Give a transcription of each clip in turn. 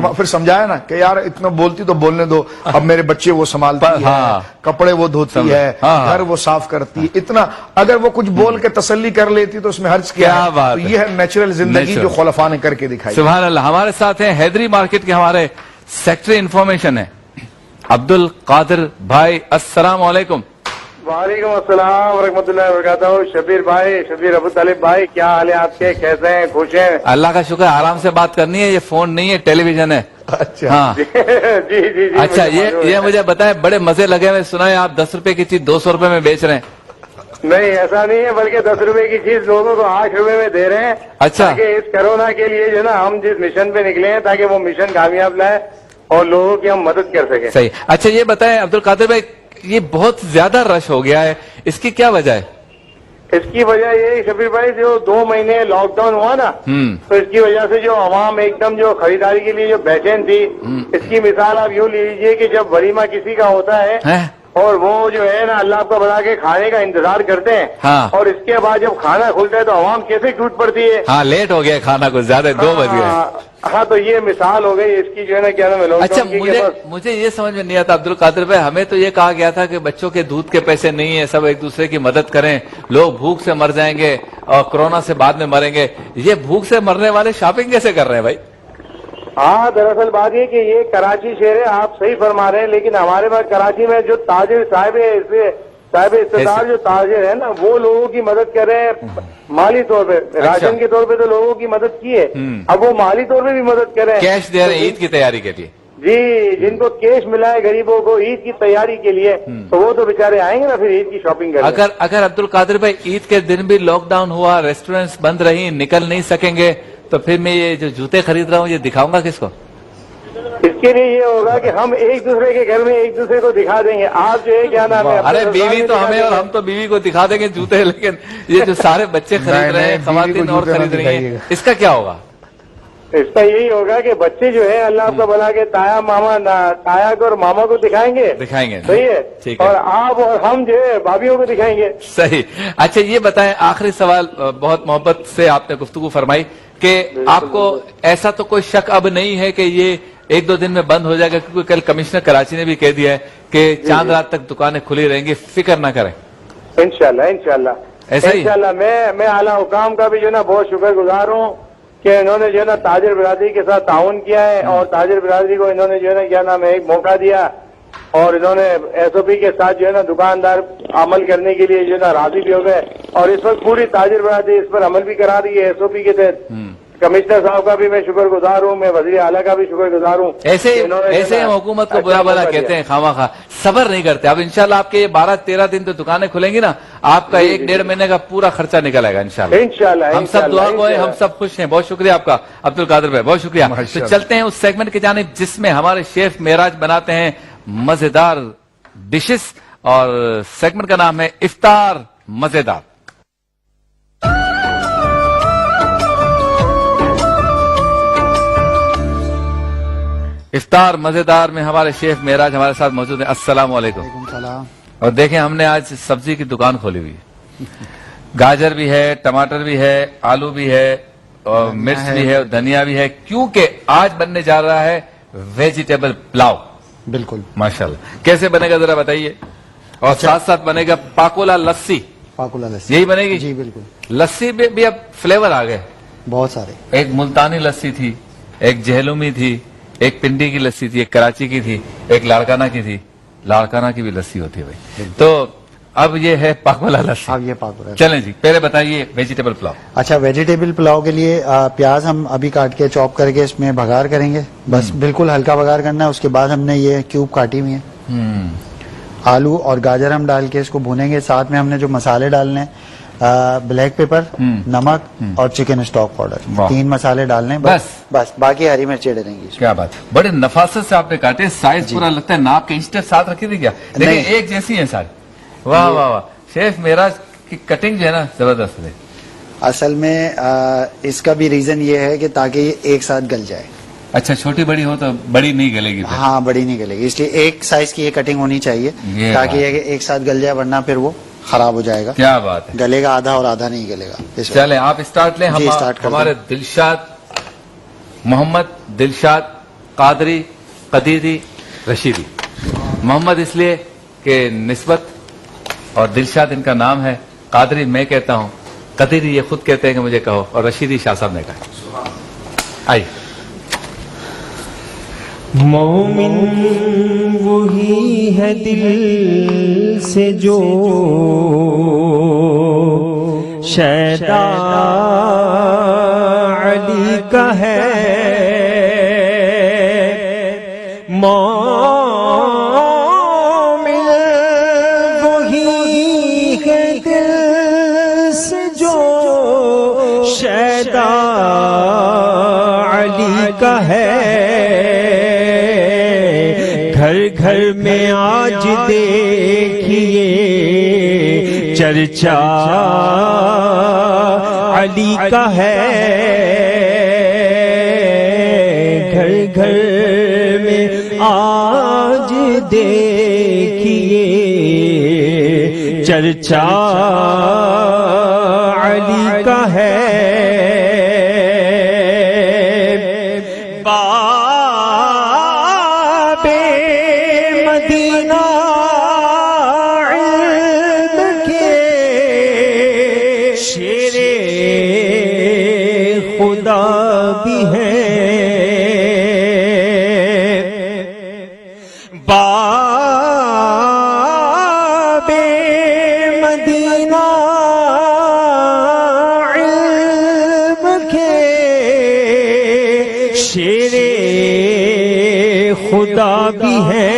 نے پھر سمجھایا نا کہ یار اتنا بولتی تو بولنے دو, اب میرے بچے وہ سنبھالتی ہے, کپڑے وہ دھوتی ہے, گھر وہ صاف کرتی ہے, اتنا اگر وہ کچھ بول کے تسلی کر لیتی تو اس میں حرج کیا ہے. تو یہ ہے نیچرل زندگی جو خلفاء نے کر کے دکھائی. سبحان اللہ. ہمارے ساتھ ہیں حیدری مارکیٹ کے ہمارے سیکٹری انفارمیشن ہے عبد القادر بھائی. السلام علیکم. وعلیکم السلام ورحمۃ اللہ وبرکاتہ. شبیر بھائی, شبیر ابو طالب بھائی, کیا حال ہے آپ کے؟ کیسے ہیں؟ خوش ہیں؟ اللہ کا شکر. آرام سے بات کرنی ہے, یہ فون نہیں ہے, ٹیلی ویژن ہے. اچھا ہاں جی جی جی. اچھا, یہ مجھے بتائیں, بڑے مزے لگے ہوئے, سنا ہے آپ 10 روپے کی چیز 200 روپے میں بیچ رہے ہیں. نہیں ایسا نہیں ہے, بلکہ 10 روپے کی چیز لوگوں کو 8 روپے میں دے رہے ہیں. اچھا. تاکہ اس کورونا کے لیے جو نا ہم جس مشن پہ نکلے ہیں تاکہ وہ مشن کامیاب لائے اور لوگوں کی ہم مدد کر سکیں. صحیح. اچھا یہ بتائیں عبد القادر بھائی, یہ بہت زیادہ رش ہو گیا ہے, اس کی کیا وجہ ہے؟ اس کی وجہ یہ ہے شبیر بھائی, جو 2 مہینے لاک ڈاؤن ہوا نا, تو اس کی وجہ سے جو عوام ایک دم جو خریداری کے لیے جو بے-چین تھی, اس کی مثال آپ یوں لیجیے کہ جب ولیمہ کسی کا ہوتا ہے اور وہ جو ہے نا اللہ کا بنا کے کھانے کا انتظار کرتے ہیں, اور اس کے بعد جب کھانا کھلتا ہے تو عوام کیسے ٹوٹ پڑتی ہے. ہاں لیٹ ہو گیا کھانا, کچھ زیادہ 2 بج گئے. ہاں تو یہ مثال ہو گئی اس کی جو ہے نا, کیا نام ہے. اچھا مجھے یہ سمجھ میں نہیں آتا عبد القادر بھائی, ہمیں تو یہ کہا گیا تھا کہ بچوں کے دودھ کے پیسے نہیں ہیں, سب ایک دوسرے کی مدد کریں, لوگ بھوک سے مر جائیں گے اور کورونا سے بعد میں مریں گے. یہ بھوک سے مرنے والے شاپنگ کیسے کر رہے ہیں بھائی؟ ہاں دراصل بات یہ کہ یہ کراچی شہر ہے, آپ صحیح فرما رہے ہیں, لیکن ہمارے پاس کراچی میں جو تاجر صاحب اقتدار جو تاجر ہے نا, وہ لوگوں کی مدد کر رہے ہیں مالی طور پہ. راشن کے طور پہ تو لوگوں کی مدد کی ہے, اب وہ مالی طور پہ بھی مدد کر رہے ہیں, کیش دے رہے ہیں عید کی تیاری کے لیے. جی, جن کو کیش ملا ہے غریبوں کو عید کی تیاری کے لیے, تو وہ تو بیچارے آئیں گے نا پھر عید کی شاپنگ کرنے. اگر عبد القادر بھائی عید کے دن بھی لاک ڈاؤن ہوا, ریسٹورینٹس بند رہی, نکل نہیں سکیں گے, تو پھر میں یہ جو جوتے خرید رہا ہوں یہ دکھاؤں گا کس کو؟ اس کے لیے یہ ہوگا کہ ہم ایک دوسرے کے گھر میں ایک دوسرے کو دکھا دیں گے. آپ جو ہے کیا نام ہے, ارے بیوی تو ہمیں اور ہم تو بیوی کو دکھا دیں گے جوتے, لیکن یہ جو سارے بچے خرید رہے ہیں, خواتین اور خرید رہی ہیں, اس کا کیا ہوگا؟ اس کا یہی ہوگا کہ بچے جو ہے اللہ کا بنا کے تایا کو اور ماما کو دکھائیں گے. صحیح ہے. اور آپ اور ہم جو ہے بھابھیوں کو دکھائیں گے. صحیح. اچھا یہ بتائیں, آخری سوال, بہت محبت سے آپ نے گفتگو فرمائی کہ آپ کو ایسا تو کوئی شک اب نہیں ہے کہ یہ 1-2 دن میں بند ہو جائے گا, کیونکہ کل کمشنر کراچی نے بھی کہہ دیا ہے کہ چاند رات تک دکانیں کھلی رہیں گی, فکر نہ کریں. انشاءاللہ ایسا ہی. انشاءاللہ میں اعلیٰ حکام کا بھی جو ہے نا بہت شکر گزار ہوں کہ انہوں نے جو ہے نا تاجر برادری کے ساتھ تعاون کیا ہے, اور تاجر برادری کو انہوں نے جو ہے نا کیا نام ہے ایک موقع دیا, اور انہوں نے SOP کے ساتھ جو ہے نا دکاندار عمل کرنے کے لیے جو ہے نا راضی بھی ہو گئے, اور اس وقت پوری تاجر برادری اس پر عمل بھی کرا رہی ہے SOP کے تحت. کمشنر صاحب کا بھی میں شکر گزار ہوں, میں وزیر اعلیٰ کا بھی شکر گزار ہوں. ایسے ہم حکومت کو برا بھلا کہتے ہیں, خواہ خواہ صبر نہیں کرتے. اب انشاءاللہ آپ کے یہ 12-13 دن تو دکانیں کھلیں گی نا, آپ کا 1-1.5 مہینے کا پورا خرچہ نکل آئے گا انشاءاللہ. ہم سب دعا گو ہیں, ہم سب خوش ہیں. بہت شکریہ آپ کا عبد القادر بھائی, بہت شکریہ. تو چلتے ہیں اس سیگمنٹ کی جانب جس میں ہمارے شیف معراج بناتے ہیں مزیدار ڈشز, اور سیگمنٹ کا نام ہے افطار مزیدار. افطار مزیدار میں ہمارے شیف معراج ہمارے ساتھ موجود ہیں. السلام علیکم. اور دیکھیں ہم نے آج سبزی کی دکان کھولی ہوئی ہے, گاجر بھی ہے, ٹماٹر بھی ہے, آلو بھی ہے, اور مرچ بھی ہے, اور دھنیا بھی ہے, کیونکہ آج بننے جا رہا ہے ویجیٹیبل پلاؤ. بالکل ماشاءاللہ. کیسے بنے گا ذرا بتائیے, اور ساتھ ساتھ بنے گا پاکولا لسی. یہی بنے گی؟ جی بالکل. لسی میں بھی اب فلیور آ گئے بہت سارے. ایک ملتانی لسی تھی, ایک جہلومی تھی, ایک پنڈی کی لسی تھی, ایک کراچی کی تھی, ایک لاڑکانہ کی تھی. لاڑکانہ کی بھی لسی ہوتی ہے بھائی. تو اب یہ ہے پاکولا لسی. اب یہ پاکولا. چلیں جی, پہلے بتائیے ویجیٹیبل پلاؤ. اچھا, ویجیٹیبل پلاؤ کے لیے پیاز ہم ابھی کاٹ کے چاپ کر کے اس میں بھگار کریں گے, بس بالکل ہلکا بھگار کرنا ہے. اس کے بعد ہم نے یہ کیوب کاٹی ہوئی ہیں. آلو اور گاجر ہم ڈال کے اس کو بھونیں گے. ساتھ میں ہم نے جو مسالے ڈالنے, بلیک پیپر, نمک اور چکن اسٹاک پاؤڈر, 3 مسالے ڈالنے بس. باقی ہری مرچیں ڈلیں گی. کیا بات, بڑے نفاست سے آپ نے کاٹے, سائز پورا لگتا ہے ناپ کے انچ ساتھ رکھی تھی کیا, لیکن ایک جیسی ہیں ساری. واہ واہ واہ, شیف معراج کی کٹنگ جو ہے نا زبردست ہے. اصل میں اس کا بھی ریزن یہ ہے کہ تاکہ یہ ایک ساتھ گل جائے. اچھا, چھوٹی بڑی ہو تو بڑی نہیں گلے گی. ہاں بڑی نہیں گلے گی, اس لیے ایک سائز کی یہ کٹنگ ہونی چاہیے تاکہ یہ ایک ساتھ گل جائے, ورنہ پھر وہ خراب ہو جائے گا. کیا بات ہے, گلے گا آدھا اور آدھا نہیں گلے گا. چلیں آپ اسٹارٹ لیں. ہمارے دلشاد محمد دلشاد قادری قدیری رشیدی. محمد اس لیے کہ نسبت اور دلشاد ان کا نام ہے. قادری میں کہتا ہوں, قدیری یہ خود کہتے ہیں کہ مجھے کہو, اور رشیدی شاہ صاحب نے کہا. آئیے. مومن وہی ہے دل سے جو شیدا علی کا ہے. مومن وہی ہے دل سے جو شیدا علی کا ہے. گھر گھر میں آج دیکھیے چرچا علی کا ہے. گھر گھر میں آج دیکھیے چرچا علی کا ہے. مدینہ علم کے شیر خدا بھی ہے. باب مدینہ علم کے شیر خدا بھی ہے.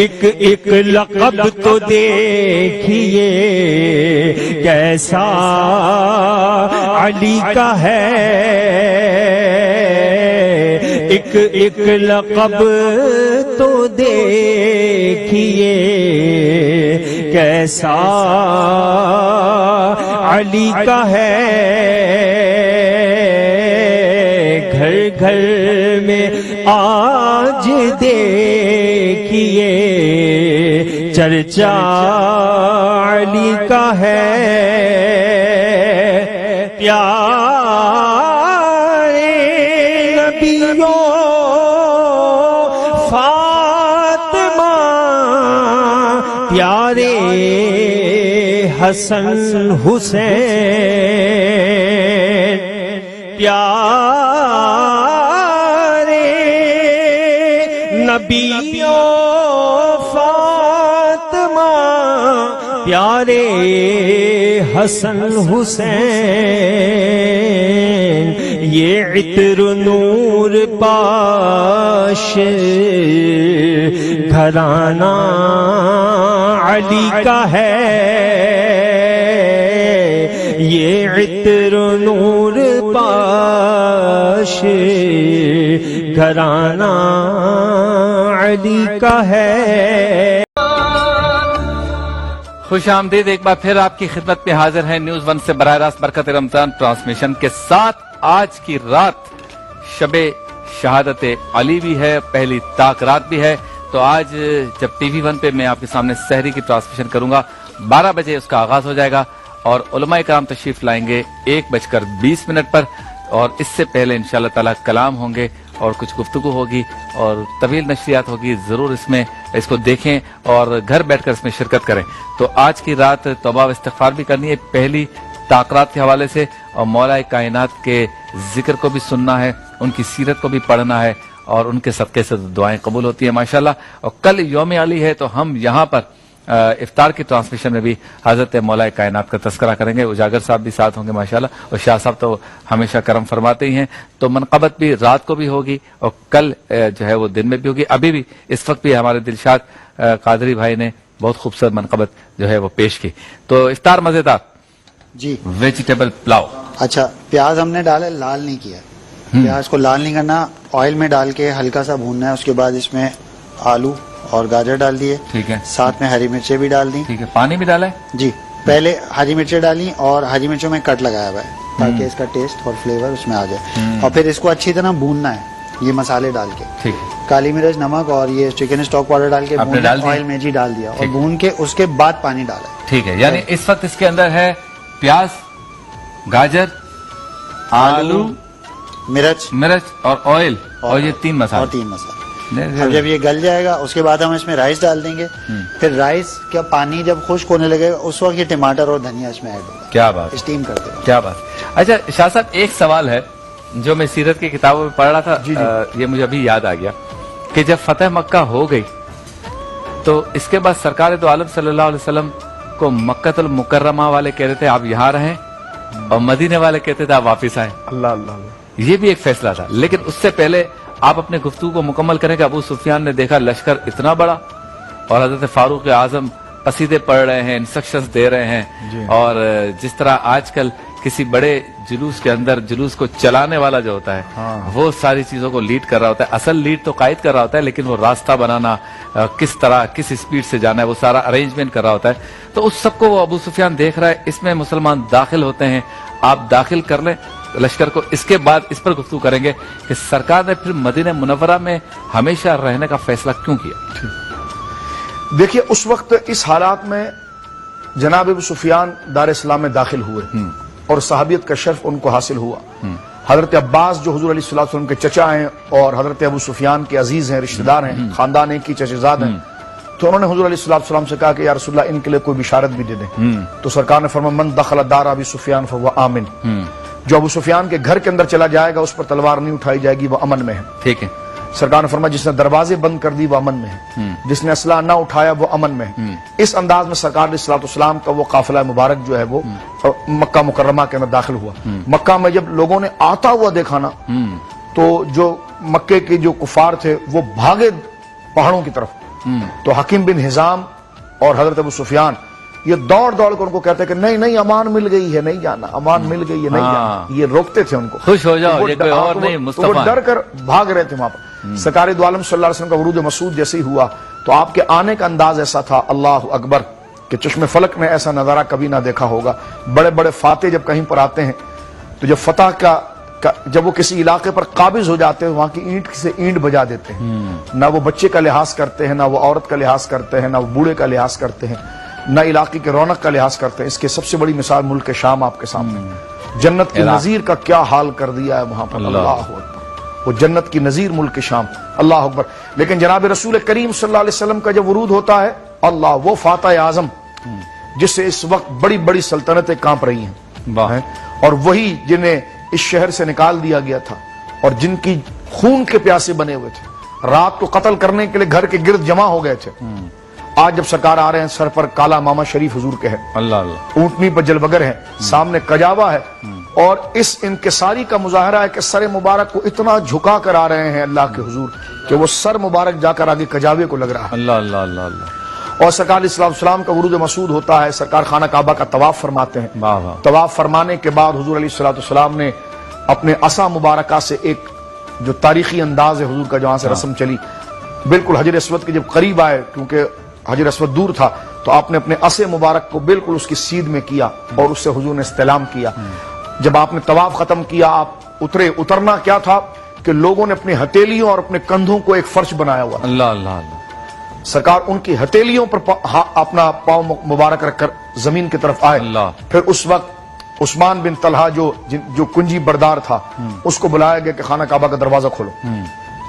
ایک ایک لقب تو دیکھیے کیسا علی کا ہے. ایک ایک لقب تو دیکھیے کیسا علی کا ہے. گھر گھر میں آج دیکھیے چرچا علی کا ہے. پیارے نبیوں فاطمہ پیارے حسن حسین پیارے نبیوں فاطمہ پیارے حسن حسین. یہ عطر نور پاش گھرانہ علی کا ہے. یہ عطر نور پاش گھرانہ علی کا ہے. خوش آمدید ایک بار پھر آپ کی خدمت میں حاضر ہیں نیوز ون سے براہ راست برکت رمضان ٹرانسمیشن کے ساتھ. آج کی رات شب شہادت علی بھی ہے, پہلی طاق رات بھی ہے. تو آج جب ٹی وی ون پہ میں آپ کے سامنے سحری کی ٹرانسمیشن کروں گا, 12 بجے اس کا آغاز ہو جائے گا اور علماء کرام تشریف لائیں گے 1:20 پر. اور اس سے پہلے انشاءاللہ تعالی کلام ہوں گے اور کچھ گفتگو ہوگی اور طویل نشریات ہوگی. ضرور اس کو دیکھیں اور گھر بیٹھ کر اس میں شرکت کریں. تو آج کی رات توبہ و استغفار بھی کرنی ہے پہلی طاقرات کے حوالے سے, اور مولا کائنات کے ذکر کو بھی سننا ہے, ان کی سیرت کو بھی پڑھنا ہے, اور ان کے صدقے سے دعائیں قبول ہوتی ہیں ماشاءاللہ. اور کل یوم علی ہے تو ہم یہاں پر افطار کی ٹرانسمیشن میں بھی حضرت مولا کائنات کا تذکرہ کریں گے. اجاگر صاحب بھی ساتھ ہوں گے ماشاءاللہ, اور شاہ صاحب تو ہمیشہ کرم فرماتے ہی ہیں. تو منقبت بھی رات کو بھی ہوگی اور کل جو ہے وہ دن میں بھی ہوگی. ابھی بھی اس وقت بھی ہمارے دلشاد قادری بھائی نے بہت خوبصورت منقبت جو ہے وہ پیش کی. تو افطار مزیدار جی. ویجیٹیبل پلاؤ. اچھا, پیاز ہم نے ڈالا, لال نہیں کیا. پیاز کو لال نہیں کرنا, آئل میں ڈال کے ہلکا سا بھوننا ہے. اس کے بعد اس میں آلو اور گاجر ڈال دیے, ٹھیک ہے, ساتھ میں ہری مرچیں بھی ڈال دی. ٹھیک ہے, پانی بھی ڈالا ہے جی. پہلے ہری مرچیں ڈالی اور ہری مرچوں میں کٹ لگایا ہوا ہے تاکہ اس کا ٹیسٹ اور فلیور اس میں آ جائے. اور پھر اس کو اچھی طرح بھوننا ہے یہ مسالے ڈال کے. ٹھیک ہے, کالی مرچ, نمک اور یہ چکن اسٹاک پاؤڈر ڈال کے آئل میں جی ڈال دیا اور بھون کے اس کے بعد پانی ڈالا. ٹھیک ہے, یعنی اس وقت اس کے اندر ہے پیاز, گاجر, آلو, مرچ اور آئل اور یہ 3 اور مسالے 3 مسالے. اب جب یہ گل جائے گا اس کے بعد ہم اس میں رائس ڈال دیں گے. پھر رائس کا پانی جب خشک ہونے لگے گا اس وقت یہ ٹماٹر اور دھنیا اس میں ایڈ ہوگا. کیا بات اسٹیم کرتے ہیں. کیا بات. اچھا شاہ صاحب ایک سوال ہے جو میں سیرت کی کتابوں میں پڑھ رہا تھا, یہ مجھے ابھی یاد آ گیا کہ جب فتح مکہ ہو گئی تو اس کے بعد سرکار دو عالم صلی اللہ علیہ وسلم کو مکہ المکرمہ والے کہتے تھے آپ یہاں رہیں اور مدینے والے کہتے تھے آپ واپس آئیں. اللہ اللہ اللہ. یہ بھی ایک فیصلہ تھا. لیکن اس سے پہلے آپ اپنے گفتگو کو مکمل کریں کہ ابو سفیان نے دیکھا لشکر اتنا بڑا اور حضرت فاروق اعظم قصیدے پڑھ رہے ہیں, انسٹرکشنز دے رہے ہیں, اور جس طرح آج کل کسی بڑے جلوس کے اندر جلوس کو چلانے والا جو ہوتا ہے وہ ساری چیزوں کو لیڈ کر رہا ہوتا ہے. اصل لیڈ تو قائد کر رہا ہوتا ہے لیکن وہ راستہ بنانا, کس طرح کس اسپیڈ سے جانا ہے, وہ سارا ارینجمنٹ کر رہا ہوتا ہے. تو اس سب کو وہ ابو سفیان دیکھ رہا ہے. اس میں مسلمان داخل ہوتے ہیں, آپ داخل کر لیں لشکر کو. اس کے بعد اس پر گفتگو کریں گے کہ سرکار نے پھر مدینہ منورہ میں ہمیشہ رہنے کا فیصلہ کیوں کیا. دیکھیے اس وقت اس حالات میں جناب ابو سفیان دار اسلام میں داخل ہوئے اور صحابیت کا شرف ان کو حاصل ہوا. حضرت عباس جو حضور علیہ الصلوۃ والسلام کے چچا ہیں اور حضرت ابو سفیان کے عزیز ہیں, رشتہ دار ہیں, خاندان ایک ہی چچے زاد ہیں, تو انہوں نے حضور علیہ الصلوۃ والسلام سے کہا کہ یا رسول اللہ ان کے لیے کوئی بشارت بھی دے دیں. تو سرکار نے فرمایا من دخل دار ابی سفیان فهو آمن. جو ابو سفیان کے گھر کے اندر چلا جائے گا اس پر تلوار نہیں اٹھائی جائے گی, وہ امن میں ہے. ٹھیک ہے. سرکار نے فرمایا جس نے دروازے بند کر دی وہ امن میں ہے, جس نے اسلحہ نہ اٹھایا وہ امن میں ہے. اس انداز میں سرکار علیہ الصلوۃ والسلام کا وہ قافلہ مبارک جو ہے وہ مکہ مکرمہ کے اندر داخل ہوا. مکہ میں جب لوگوں نے آتا ہوا دیکھا نا تو جو مکے کے جو کفار تھے وہ بھاگے پہاڑوں کی طرف. تو حکیم بن حزام اور حضرت ابو سفیان یہ دوڑ دوڑ کر ان کو کہتے کہ نہیں امان مل گئی ہے, نہیں جانا, امان مل گئی ہے, نہیں جانا. یہ روکتے تھے ان کو, خوش ہو جاؤ یہ کوئی اور نہیں, مصطفیٰ. وہ ڈر کر بھاگ رہے تھے وہاں پر. سرکار دو عالم صلی اللہ علیہ وسلم کا ورود مسعود جیسے ہی ہوا تو آپ کے آنے کا انداز ایسا تھا اللہ اکبر کہ چشم فلک نے ایسا نظارہ کبھی نہ دیکھا ہوگا. بڑے بڑے فاتح جب کہیں پر آتے ہیں تو جب فتح کا جب وہ کسی علاقے پر قابض ہو جاتے ہیں وہاں کی اینٹ سے اینٹ بجا دیتے ہیں. نہ وہ بچے کا لحاظ کرتے ہیں, نہ وہ عورت کا لحاظ کرتے ہیں, نہ وہ بوڑھے کا لحاظ کرتے ہیں, نہ علاقے کے رونق کا لحاظ کرتے ہیں. اس کے سب سے بڑی مثال ملک شام آپ کے سامنے. جنت کی نظیر کا کیا حال کر دیا ہے وہاں پر. اللہ اکبر. وہ جنت کی نظیر ملک شام. اللہ اکبر. لیکن جناب رسول کریم صلی اللہ علیہ وسلم کا جب ورود ہوتا ہے, اللہ وہ فاتح اعظم جس سے اس وقت بڑی بڑی سلطنتیں کانپ رہی ہیں, اور وہی جنہیں اس شہر سے نکال دیا گیا تھا اور جن کی خون کے پیاسے بنے ہوئے تھے, رات کو قتل کرنے کے لیے گھر کے گرد جمع ہو گئے تھے. آج جب سرکار آ رہے ہیں سر پر کالا ماما شریف حضور کے ہے, اللہ اللہ, اونٹنی پر جلوگر ہے, سامنے کجاوا ہے, اور اس انکساری کا مظاہرہ ہے کہ سر مبارک کو اتنا جھکا کر آ رہے ہیں اللہ کے حضور کہ وہ سر مبارک جا کر آگے کجاوے کو لگ رہا ہے. اللہ اللہ اللہ اللہ. اور سرکار علیہ الصلوۃ والسلام کا ورود مسعود ہوتا ہے. سرکار خانہ کعبہ کا طواف فرماتے ہیں. طواف فرمانے کے بعد حضور علیہ الصلوۃ والسلام نے اپنے عصا مبارکہ سے ایک جو تاریخی انداز ہے حضور کا جہاں سے رسم چلی, بالکل حجر اسود کے جب قریب آئے, کیونکہ حجر اسود دور تھا, تو آپ نے اپنے عصا مبارک کو بالکل اس کی سیدھ میں کیا اور اس سے حضور نے استلام کیا. جب آپ نے طواف ختم کیا آپ اترے. اترنا کیا تھا کہ لوگوں نے اپنی ہتھیلیوں اور اپنے کندھوں کو ایک فرش بنایا ہوا. اللہ اللہ اللہ. سرکار ان کی ہتھیلیوں پر اپنا پاؤں مبارک رکھ کر زمین کی طرف آئے. پھر اس وقت عثمان بن طلحہ جو کنجی بردار تھا اس کو بلایا گیا کہ خانہ کعبہ کا دروازہ کھولو.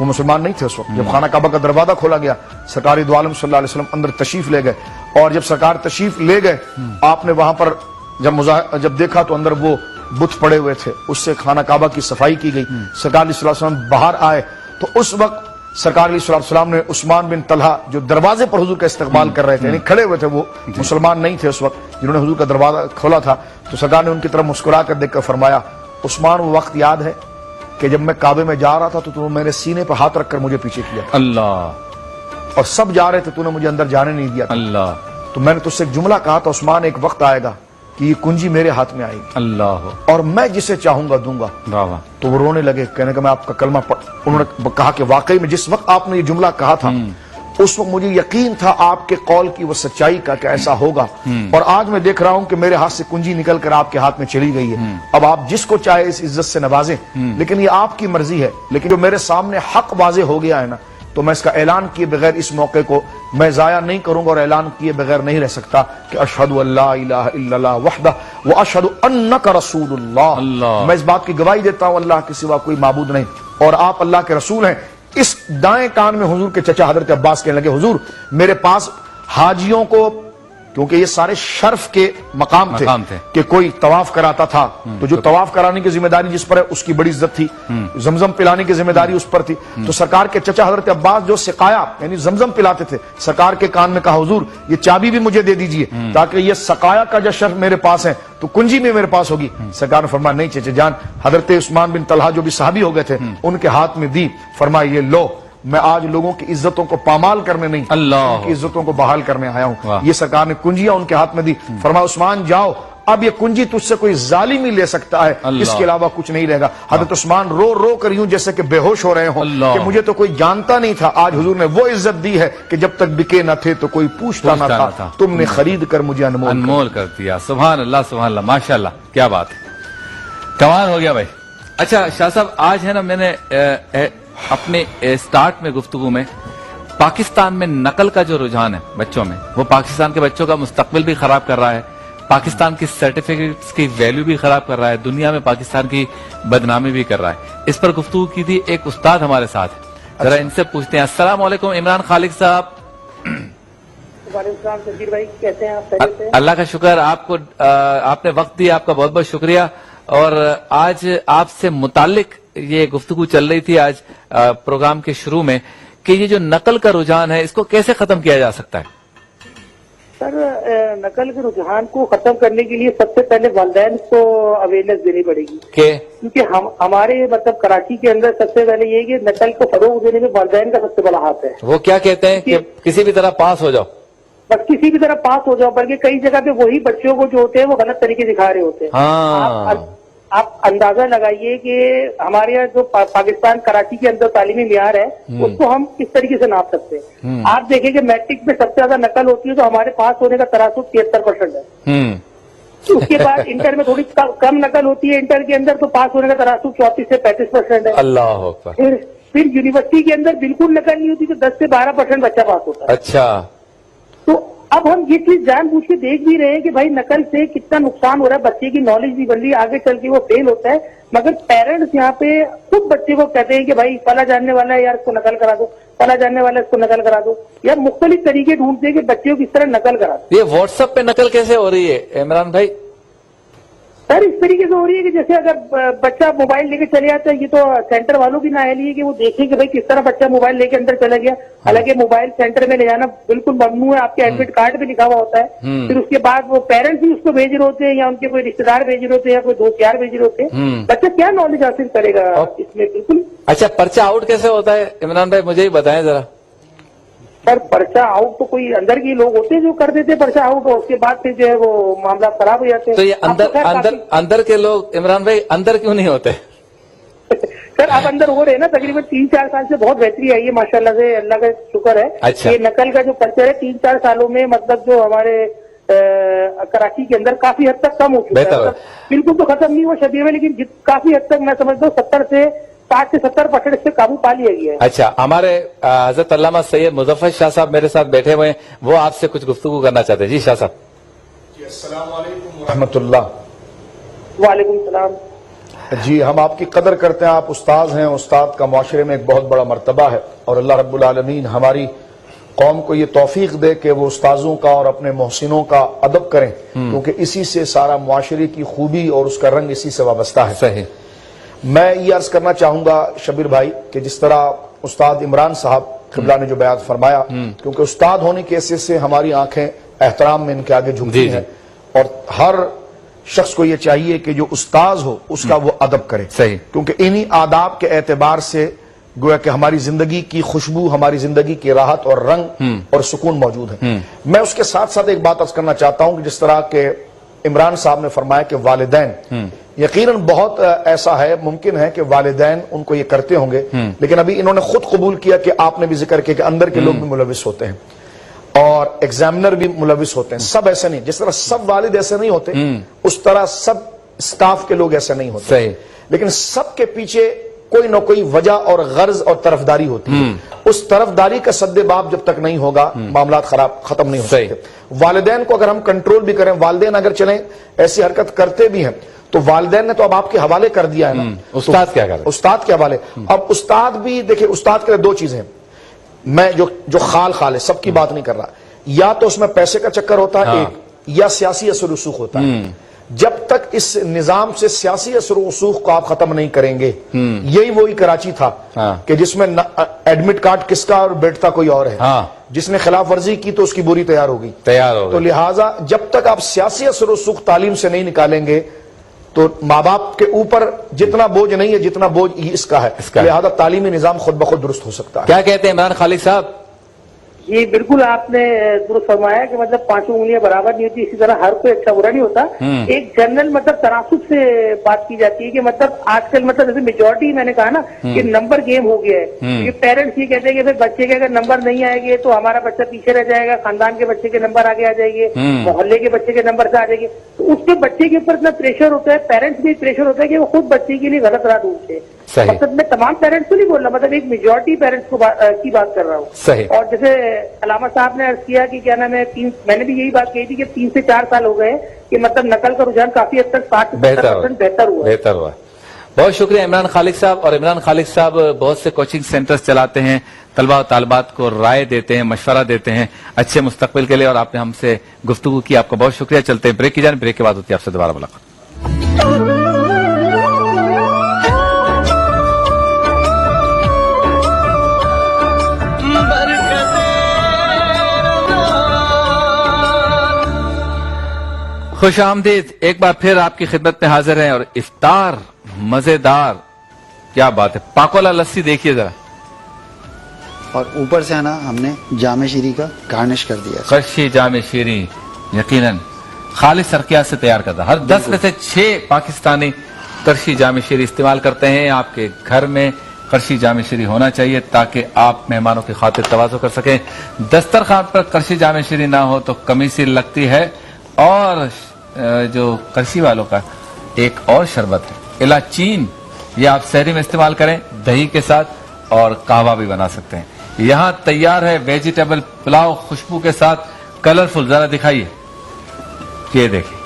وہ مسلمان نہیں تھے اس وقت. جب خانہ کعبہ کا دروازہ کھولا گیا سرکار دو عالم صلی اللہ علیہ وسلم اندر تشریف لے گئے, اور جب سرکار تشریف لے گئے آپ نے وہاں پر جب دیکھا تو اندر وہ بت پڑے ہوئے تھے, اس سے خانہ کعبہ کی صفائی کی گئی. سرکار علیہ وسلم باہر آئے تو اس وقت سرکار علیہ السلام نے عثمان بن طلحہ جو دروازے پر حضور کا استقبال کر رہے تھے, یعنی کھڑے ہوئے تھے, وہ مسلمان نہیں تھے اس وقت, جنہوں نے حضور کا دروازہ کھولا تھا, تو سرکار نے ان کی طرف مسکرا کر دیکھ کر فرمایا عثمان وہ وقت یاد ہے کہ جب میں کعبے میں جا رہا تھا تو تم نے میرے سینے پر ہاتھ رکھ کر مجھے پیچھے کیا تھا. اللہ. اور سب جا رہے تھے, تو نے مجھے اندر جانے نہیں دیا. اللہ. تو میں نے تجھ سے ایک جملہ کہا تھا عثمان ایک وقت آئے گا کہ یہ کنجی میرے ہاتھ میں آئے گی, اللہ, اور میں جسے چاہوں گا دوں گا. تو وہ رونے لگے, کہنے کہ میں آپ کا کلمہ انہوں نے کہا کہ واقعی میں جس وقت آپ نے یہ جملہ کہا تھا اس وقت مجھے یقین تھا آپ کے قول کی وہ سچائی کا کہ ایسا ہوگا, اور آج میں دیکھ رہا ہوں کہ میرے ہاتھ سے کنجی نکل کر آپ کے ہاتھ میں چلی گئی ہے. اب آپ جس کو چاہے اس عزت سے نوازیں, لیکن یہ آپ کی مرضی ہے. لیکن جو میرے سامنے حق واضح ہو گیا ہے نا, تو میں اس کا اعلان کیے بغیر اس موقع کو میں ضائع نہیں کروں گا اور اعلان کیے بغیر نہیں رہ سکتا کہ اشہد ان لا الہ الا اللہ وحدہ واشہد انک رسول اللہ. میں اس بات کی گواہی دیتا ہوں اللہ کے سوا کوئی معبود نہیں اور آپ اللہ کے رسول ہیں. اس دائیں کان میں حضور کے چچا حضرت عباس کہنے لگے حضور میرے پاس حاجیوں کو، کیونکہ یہ سارے شرف کے مقام تھے کہ کوئی طواف کراتا تھا تو جو طواف کرانے کی ذمہ داری جس پر ہے اس کی بڑی عزت تھی، زمزم پلانے کی ذمہ داری اس پر تھی. تو سرکار کے چچا حضرت عباس جو سقایا یعنی زمزم پلاتے تھے، سرکار کے کان میں کہا حضور یہ چابی بھی مجھے دے دیجئے تاکہ یہ سقایا کا جو شرف میرے پاس ہے تو کنجی میں میرے پاس ہوگی. سرکار نے فرمایا نہیں چچا جان. حضرت عثمان بن طلحہ جو بھی صحابی ہو گئے تھے ان کے ہاتھ میں دی، فرمایا یہ لو، میں آج لوگوں کی عزتوں کو پامال کرنے نہیں ان کی عزتوں کو بحال کرنے آیا ہوں. یہ سرکار نے کنجیاں ان کے ہاتھ میں دی، فرمایا عثمان جاؤ، اب یہ کنجی تجھ سے کوئی ظالم ہی لے سکتا ہے، اس کے علاوہ کچھ نہیں رہے گا. حضرت عثمان رو رو کر یوں جیسے کہ بے ہوش ہو رہے ہوں کہ مجھے تو کوئی جانتا نہیں تھا. آج حضور نے وہ عزت دی ہے کہ جب تک بکے نہ تھے تو کوئی پوچھتا نہ تھا، تم نے خرید کر مجھے انمول کر دیا. سبحان اللہ ماشاءاللہ، کیا بات ہے، کمال ہو گیا بھائی. اچھا شاہ صاحب، آج ہے نا میں نے اپنے سٹارٹ میں گفتگو میں پاکستان میں نقل کا جو رجحان ہے بچوں میں، وہ پاکستان کے بچوں کا مستقبل بھی خراب کر رہا ہے، پاکستان کی سرٹیفکیٹس کی ویلیو بھی خراب کر رہا ہے، دنیا میں پاکستان کی بدنامی بھی کر رہا ہے. اس پر گفتگو کی تھی. ایک استاد ہمارے ساتھ ہے، ذرا ان سے پوچھتے ہیں. السلام علیکم عمران خالق صاحب. وعلیکم السلام شبیر بھائی، کیسے ہیں آپ؟ اللہ کا شکر. آپ نے وقت دیا، آپ کا بہت بہت شکریہ. اور آج آپ سے متعلق یہ گفتگو چل رہی تھی آج پروگرام کے شروع میں کہ یہ جو نقل کا رجحان ہے اس کو کیسے ختم کیا جا سکتا ہے؟ سر، نقل کے رجحان کو ختم کرنے کے لیے سب سے پہلے والدین کو اویئرنیس دینی پڑے گی، کیونکہ ہمارے مطلب کراچی کے اندر سب سے پہلے یہ کہ نقل کو فروغ دینے میں والدین کا سب سے بڑا ہاتھ ہے. وہ کیا کہتے ہیں کہ کسی بھی طرح پاس ہو جاؤ، بس کسی بھی طرح پاس ہو جاؤ، بلکہ کئی جگہ پہ وہی بچوں کو جو ہوتے ہیں وہ غلط طریقے دکھا رہے ہوتے ہیں. آپ اندازہ لگائیے کہ ہمارے یہاں جو پاکستان کراچی کے اندر تعلیمی معیار ہے اس کو ہم کس طریقے سے ناپ سکتے ہیں. آپ دیکھیں کہ میٹرک میں سب سے زیادہ نقل ہوتی ہے تو ہمارے پاس ہونے کا تناسب 73% ہے. اس کے بعد انٹر میں تھوڑی کم نقل ہوتی ہے، انٹر کے اندر تو پاس ہونے کا تناسب 34 سے 35% ہے. اللہ اکبر. پھر یونیورسٹی کے اندر بالکل نقل نہیں ہوتی تو 10 سے 12% بچہ پاس ہوتا ہے. اچھا، تو اب ہم یہ چیز جان بوجھ کے دیکھ بھی رہے ہیں کہ بھائی نقل سے کتنا نقصان ہو رہا ہے، بچے کی نالج بھی بن رہی ہے، آگے چل کے وہ فیل ہوتا ہے. مگر پیرنٹس یہاں پہ خود بچے کو کہتے ہیں کہ بھائی فلاں جاننے والا ہے یار اس کو نقل کرا دو، فلاں جاننے والا ہے اس کو نقل کرا دو، یا مختلف طریقے ڈھونڈتے ہیں کہ بچوں کو کس طرح نقل کرا دو. یہ واٹس ایپ پہ نقل کیسے ہو رہی ہے عمران بھائی؟ سر اس طریقے سے ہو رہی ہے کہ جیسے اگر بچہ موبائل لے کے چلے جاتا ہے، یہ تو سینٹر والوں کی نااہلی ہے کہ وہ دیکھیں کہ بھائی کس طرح بچہ موبائل لے کے اندر چلا گیا. حالانکہ موبائل سینٹر میں لے جانا بالکل ممنوع ہے، آپ کے ایڈمٹ کارڈ پہ لکھا ہوا ہوتا ہے. پھر اس کے بعد وہ پیرنٹس بھی اس کو بھیج رہے ہوتے ہیں یا ان کے کوئی رشتے دار بھیج رہے ہوتے ہیں یا کوئی دوست یار بھیج رہے ہوتے ہیں. بچہ کیا نالج حاصل کرے گا اس میں؟ بالکل. اچھا، پرچہ آؤٹ کیسے ہوتا ہے عمران بھائی، مجھے ہی بتائیں ذرا. سر پرچہ آؤٹ تو کوئی اندر کے لوگ ہوتے ہیں جو کر دیتے پرچہ آؤٹ، اور اس کے بعد پھر جو ہے وہ معاملات خراب ہو جاتے ہیں. تو یہ اندر کے لوگ عمران بھائی اندر کیوں نہیں ہوتے؟ سر آپ اندر ہو رہے ہیں نا، تقریباً 3-4 سال سے بہت بہتری آئی ہے ماشاءاللہ سے، اللہ کا شکر ہے. اچھا. یہ نقل کا جو کلچر ہے 3-4 سالوں میں مطلب جو ہمارے کراچی کے اندر کافی حد تک کم ہو چکا ہے. بالکل تو ختم نہیں ہوا شبیر میں، لیکن کافی حد تک میں سمجھتا ہوں 60 سے 70% اس سے قابو پا لیا گیا ہے. اچھا، ہمارے حضرت علامہ سید مظفر شاہ صاحب میرے ساتھ بیٹھے ہوئے ہیں، وہ آپ سے کچھ گفتگو کرنا چاہتے ہیں. جی شاہ صاحب. جی السلام علیکم ورحمۃ اللہ. وعلیکم السلام. جی ہم آپ کی قدر کرتے ہیں، آپ استاد ہیں، استاد کا معاشرے میں ایک بہت بڑا مرتبہ ہے، اور اللہ رب العالمین ہماری قوم کو یہ توفیق دے کہ وہ استاذوں کا اور اپنے محسنوں کا ادب کریں، کیونکہ اسی سے سارا معاشرے کی خوبی اور اس کا رنگ اسی سے وابستہ ہے. صحیح. میں یہ عرض کرنا چاہوں گا شبیر بھائی کہ جس طرح استاد عمران صاحب قبلہ نے جو بیان فرمایا، کیونکہ استاد ہونے کی حیثیت سے ہماری آنکھیں احترام میں ان کے آگے جھکتی ہیں، اور ہر شخص کو یہ چاہیے کہ جو استاذ ہو اس کا وہ ادب کرے. صحیح. کیونکہ انہی آداب کے اعتبار سے گویا کہ ہماری زندگی کی خوشبو، ہماری زندگی کی راحت اور رنگ اور سکون موجود ہے. میں اس کے ساتھ ساتھ ایک بات عرض کرنا چاہتا ہوں کہ جس طرح کہ عمران صاحب نے فرمایا کہ والدین، یقیناً بہت ایسا ہے، ممکن ہے کہ والدین ان کو یہ کرتے ہوں گے، لیکن ابھی انہوں نے خود قبول کیا کہ آپ نے بھی ذکر کیا کہ اندر کے لوگ بھی ملوث ہوتے ہیں اور ایگزامنر بھی ملوث ہوتے ہیں. سب ایسے نہیں، جس طرح سب والد ایسے نہیں ہوتے اس طرح سب اسٹاف کے لوگ ایسے نہیں ہوتے. لیکن سب کے پیچھے کوئی نہ کوئی وجہ اور غرض اور طرفداری ہوتی ہے. اس طرفداری کا سد باب جب تک نہیں ہوگا معاملات ختم نہیں ہو سکتے. والدین کو اگر ہم کنٹرول بھی کریں, والدین اگر چلیں ایسی حرکت کرتے بھی ہیں تو والدین نے تو اب آپ کے حوالے کر دیا ہے نا, استاد کیا کرے؟ استاد کے حوالے. اب استاد بھی دیکھیں, استاد کے لیے دو چیزیں ہیں, میں جو خال ہے سب کی بات نہیں کر رہا, یا تو اس میں پیسے کا چکر ہوتا ہے ایک, یا سیاسی اثر و رسوخ ہوتا ہے. جب تک اس نظام سے سیاسی اثر و رسوخ کو آپ ختم نہیں کریں گے, یہی وہی کراچی تھا کہ جس میں ایڈمٹ کارڈ کس کا اور بیٹھتا کوئی اور ہے, جس نے خلاف ورزی کی تو اس کی بوری تیار ہوگی. تو لہٰذا جب تک آپ سیاسی اثر و رسوخ تعلیم سے نہیں نکالیں گے تو ماں باپ کے اوپر جتنا بوجھ نہیں ہے جتنا بوجھ اس کا ہے. لہذا تعلیمی نظام خود بخود درست ہو سکتا ہے. کیا کہتے ہیں عمران خالق صاحب؟ جی بالکل آپ نے درست فرمایا کہ مطلب پانچوں انگلیاں برابر نہیں ہوتی, اسی طرح ہر کوئی اچھا برا نہیں ہوتا. ایک جنرل مطلب تناسب سے بات کی جاتی ہے کہ مطلب آج کل مطلب جیسے میجورٹی میں نے کہا نا کہ نمبر گیم ہو گیا ہے. یہ پیرنٹس یہ کہتے ہیں کہ پھر بچے کے اگر نمبر نہیں آئے گے تو ہمارا بچہ پیچھے رہ جائے گا, خاندان کے بچے کے نمبر آگے آ جائے گے, محلے کے بچے کے نمبر سے آ جائے گے. تو اس کے بچے کے اوپر اتنا پریشر ہوتا ہے, پیرنٹس بھی پریشر ہوتا ہے کہ وہ خود بچے کے لیے غلط راہ ڈھونڈتے ہیں. مطلب میں تمام پیرنٹس کو نہیں بول رہا, مطلب ایک میجورٹی پیرنٹس کی بات کر رہا ہوں. اور جیسے علامہ صاحب نے عرض کیا کہ کیا نام ہے, میں نے بھی یہی بات کہی تھی کہ 3 سے 4 سال ہو گئے کہ مطلب نقل کا رجحان کافی حد تک 60% بہتر ہوا. بہت شکریہ عمران خالق صاحب. اور عمران خالق صاحب بہت سے کوچنگ سینٹرز چلاتے ہیں, طلبہ و طالبات کو رائے دیتے ہیں, مشورہ دیتے ہیں اچھے مستقبل کے لیے, اور آپ نے ہم سے گفتگو کی, آپ کا بہت شکریہ. چلتے ہیں بریک کی جانب, بریک کے بعد ہوتی ہے آپ سے دوبارہ ملاقات. خوش آمدید, ایک بار پھر آپ کی خدمت میں حاضر ہیں, اور افطار مزیدار, کیا بات ہے, پاکولا لسی دیکھیے ذرا, اور اوپر سے ہے نا ہم نے جامع شیری کا گارنش کر دیا. قرشی جامع شیری یقیناً خالص سرکیات سے تیار کرتا. ہر 10 میں سے 6 پاکستانی قرشی جامع شیری استعمال کرتے ہیں. آپ کے گھر میں قرشی جامع شیری ہونا چاہیے تاکہ آپ مہمانوں کی خاطر تواضع کر سکیں. دسترخوان پر قرشی جامع شیری نہ ہو تو کمی سی لگتی ہے. اور جو قرشی والوں کا ایک اور شربت ہے الچین, یہ آپ سحری میں استعمال کریں دہی کے ساتھ, اور قہوہ بھی بنا سکتے ہیں. یہاں تیار ہے ویجیٹیبل پلاؤ خوشبو کے ساتھ, کلرفل, ذرا دکھائیے, یہ دیکھیں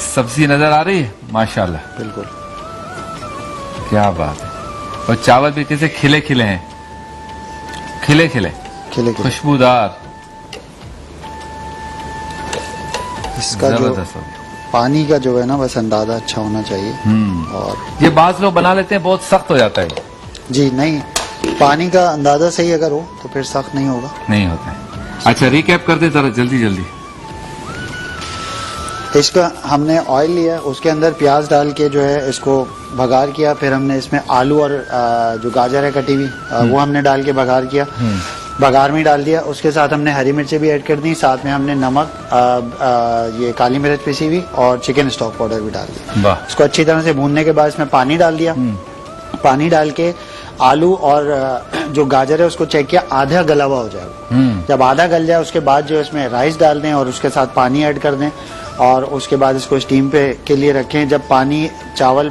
سبزی نظر آ رہی ہے, ماشاءاللہ, بالکل کیا بات ہے. اور چاول بھی کیسے کھلے کھلے ہیں, کھلے کھلے خوشبودار. اس کا جو پانی کا جو ہے نا بس اندازہ اچھا ہونا چاہیے. اور یہ بعض لوگ بنا لیتے ہیں بہت سخت ہو جاتا ہے. جی نہیں, پانی کا اندازہ صحیح اگر ہو تو پھر سخت نہیں ہوگا. نہیں ہوتا ہے. اچھا ریکیپ کر دیں ذرا جلدی جلدی. اس کا ہم نے آئل لیا, اس کے اندر پیاز ڈال کے جو ہے اس کو بھگار کیا. پھر ہم نے اس میں آلو اور جو گاجر ہے کٹی ہوئی وہ ہم نے ڈال کے بھگار کیا, بھگار میں ڈال دیا. اس کے ساتھ ہم نے ہری مرچیں بھی ایڈ کر دی, ساتھ میں ہم نے نمک, یہ کالی مرچ پیسی ہوئی اور چکن اسٹاک پاؤڈر بھی ڈال دیا. اس کو اچھی طرح سے بھوننے کے بعد اس میں پانی ڈال دیا. پانی ڈال کے آلو اور جو گاجر ہے اس کو چیک کیا, آدھا گلا ہوا ہو جائے گا. جب آدھا گل جائے اس کے بعد جو اس میں رائس ڈال دیں اور اس کے ساتھ پانی ایڈ کر دیں, اور اس کے بعد اس کو اسٹیم پہ کے لیے رکھیں. جب پانی چاول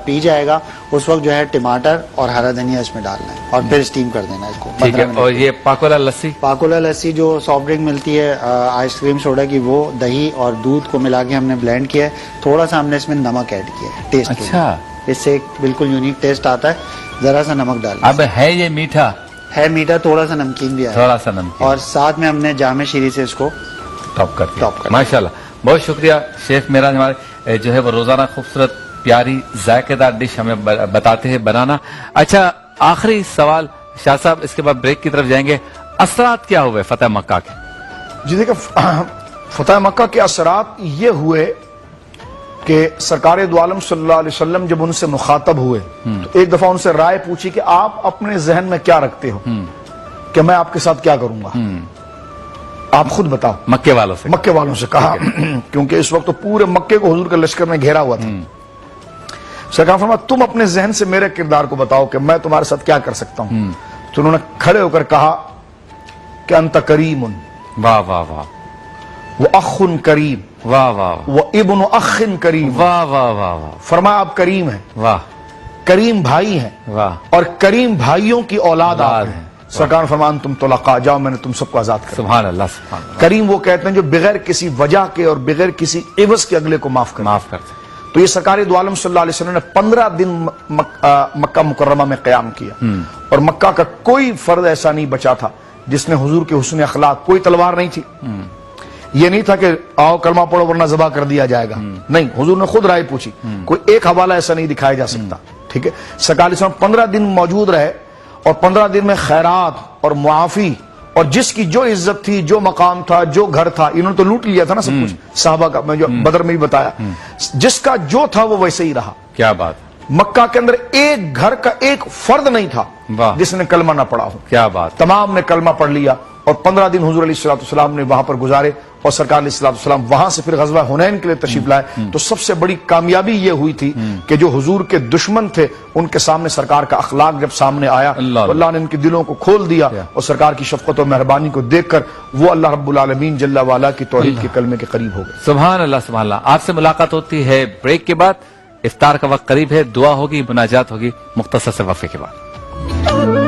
پی جائے گا اس وقت جو ہے ٹماٹر اور ہرا دھنیا اس میں ڈالنا ہے اور پھر اسٹیم کر دینا اس کو. ٹھیک ہے. اور یہ پاکولا لسی, پاکولا لسی جو سافٹ ڈرنک ملتی ہے آئس کریم سوڈا کی, وہ دہی اور دودھ کو ملا کے ہم نے بلینڈ کیا ہے. تھوڑا سا ہم نے اس میں نمک ایڈ کیا ہے ٹیسٹ. اچھا, اس سے ایک بالکل یونیک ٹیسٹ آتا ہے. ذرا سا نمک ڈال. اب ہے یہ میٹھا, ہے میٹھا, تھوڑا سا نمکین بھی ہے, تھوڑا سا نمکین, اور ساتھ میں ہم نے جامع شیری سے اس کو ٹاپ کر دیا. ماشاءاللہ, بہت شکریہ شیف میرا. ہمارے جو ہے وہ روزانہ خوبصورت پیاری ذائقے دار ڈش ہمیں بتاتے ہیں بنانا. اچھا, آخری سوال شاہ صاحب, اس کے بعد بریک کی طرف جائیں گے. اثرات کیا ہوئے فتح مکہ کے؟ جی دیکھیں, فتح مکہ کے اثرات یہ ہوئے کہ سرکار دو عالم صلی اللہ علیہ وسلم جب ان سے مخاطب ہوئے تو ایک دفعہ ان سے رائے پوچھی کہ آپ اپنے ذہن میں کیا رکھتے ہو کہ میں آپ کے ساتھ کیا کروں گا, آپ خود بتاؤ. مکے والوں سے کہا کیونکہ اس وقت تو پورے مکے کو حضور کے لشکر میں گھیرا ہوا تھا. سرکار فرمایا تم اپنے ذہن سے میرے کردار کو بتاؤ کہ میں تمہارے ساتھ کیا کر سکتا ہوں. تو انہوں نے کھڑے ہو کر کہا کہ انت کریم, واہ واہ واہ, وہ اخ کریم, واہ واہ, وہ ابن اخ کریم, واہ واہ واہ واہ. فرمایا آپ کریم ہیں, واہ, کریم بھائی ہیں واہ اور کریم بھائیوں کی اولاد آپ ہیں. سرکار فرمان تم طلقاء جاؤ میں نے تم سب کو آزاد کر. سبحان اللہ سبحان اللہ. کریم وہ کہتے ہیں جو بغیر کسی وجہ کے اور بغیر کسی عوض کے اگلے کو معاف کرتے. تو یہ سرکار دو عالم صلی اللہ علیہ وسلم نے 15 دن مکہ مکرمہ میں قیام کیا اور مکہ کا کوئی فرد ایسا نہیں بچا تھا جس نے حضور کے حسن اخلاق, کوئی تلوار نہیں تھی, یہ نہیں تھا کہ آؤ کلمہ پڑھو ورنہ ذبح کر دیا جائے گا, نہیں, حضور نے خود رائے پوچھی, کوئی ایک حوالہ ایسا نہیں دکھایا جا سکتا. ٹھیک ہے, سرکار علیہ السلام 15 دن موجود رہے اور 15 دن میں خیرات اور معافی اور جس کی جو عزت تھی, جو مقام تھا, جو گھر تھا, انہوں نے تو لوٹ لیا تھا نا سب کچھ صحابہ کا, میں جو بدر میں بھی بتایا, جس کا جو تھا وہ ویسے ہی رہا. کیا بات. مکہ کے اندر ایک گھر کا ایک فرد نہیں تھا جس نے کلمہ نہ پڑھا ہو. کیا بات. تمام نے کلمہ پڑھ لیا اور 15 دن حضور علیہ السلام نے وہاں پر گزارے اور سرکار علیہ السلام وہاں سے پھر غزوہ حنین کے لیے تشریف لائے. تو سب سے بڑی کامیابی یہ ہوئی تھی کہ جو حضور کے دشمن تھے ان کے سامنے سرکار کا اخلاق جب سامنے آیا تو اللہ نے ان کے دلوں کو کھول دیا اور سرکار کی شفقت و مہربانی کو دیکھ کر وہ اللہ رب العالمین جل وعلا کی توحید کے کلمے کے قریب ہو گئے. سبحان اللہ سبحان اللہ. آپ سے ملاقات ہوتی ہے بریک کے بعد. افطار کا وقت قریب ہے, دعا ہوگی, مناجات ہوگی مختصر سے وقفے کے بعد.